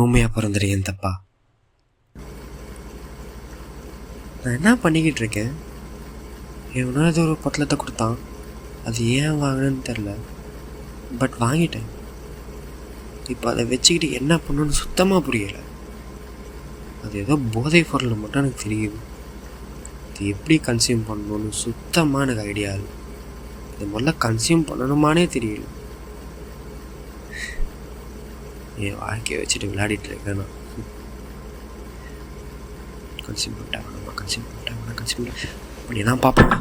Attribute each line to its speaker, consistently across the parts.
Speaker 1: ஊமையாக பிறந்துடு என் தப்பா? நான் என்ன பண்ணிக்கிட்டு இருக்கேன்? எவனோ ஏதோ ஒரு பொட்டலத்தை கொடுத்தான், அது ஏன் வாங்கினேன்னு தெரில, பட் வாங்கிட்டேன். இப்போ அதை வச்சுக்கிட்டு என்ன பண்ணணுன்னு சுத்தமாக புரியலை. அது ஏதோ போதை பொருள் மட்டும் எனக்கு தெரியுது. இது எப்படி கன்சியூம் பண்ணணுன்னு சுத்தமாக எனக்கு ஐடியா இல்லை. இது முதல்ல கன்சியூம் பண்ணணுமானே தெரியல. என் வாழ்க்கையை வச்சுட்டு விளையாடிட்டு இருக்கேன் நான். கன்சியூம் பண்ணிட்டேன் அப்படி தான் பார்ப்பேன்.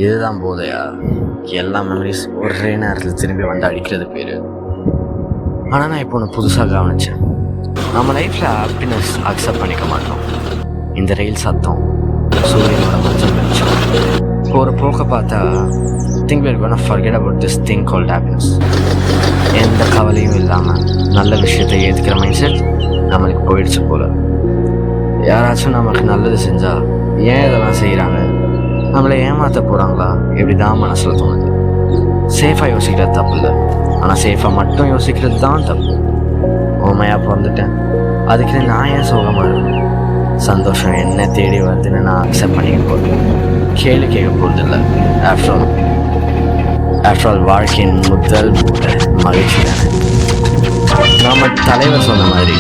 Speaker 2: இதுதான் போதையா? எல்லா மெமரிஸ் ஒரே நேரத்தில் திரும்பி வந்து அடிக்கிறது பேர். ஆனால் நான் இப்போ ஒன்று புதுசாக கவனித்தேன். நம்ம லைஃப்பில் ஹாப்பினஸ் அக்செப்ட் பண்ணிக்க மாட்டோம். இந்த ரயில் சத்தம், சூரியனோட மஞ்சள் வெளிச்சம், ஒரு போக்க பார்த்தா think we're gonna forget about this thing called happiness. எந்த கவலையும் இல்லாமல் நல்ல விஷயத்தை ஏற்றுக்கிற மைண்ட் செட் நம்மளுக்கு போயிடுச்சு போல. யாராச்சும் நமக்கு நல்லது செஞ்சால் ஏன் இதெல்லாம் செய்கிறாங்க, நம்மளை ஏமாற்ற போகிறாங்களா, எப்படி தான் மனசில் தோணுது. சேஃபாக யோசிக்கிறது தப்பு இல்லை, ஆனால் சேஃபாக மட்டும் யோசிக்கிறது தான் தப்பு. உண்மையாக பிறந்துட்டேன், அதுக்கு நான் ஏன் சோகமாக இருக்கேன்? சந்தோஷம் என்ன தேடி வருதுன்னு நான் அக்செப்ட் பண்ணிக்க போகிறேன், கேள்வி கேட்க போகிறது இல்லை. ஆஃப்டர் ஆல் வாழ்க்கையின் முதல் மகிழ்ச்சி தானே. நம்ம தலைவர் சொன்ன மாதிரி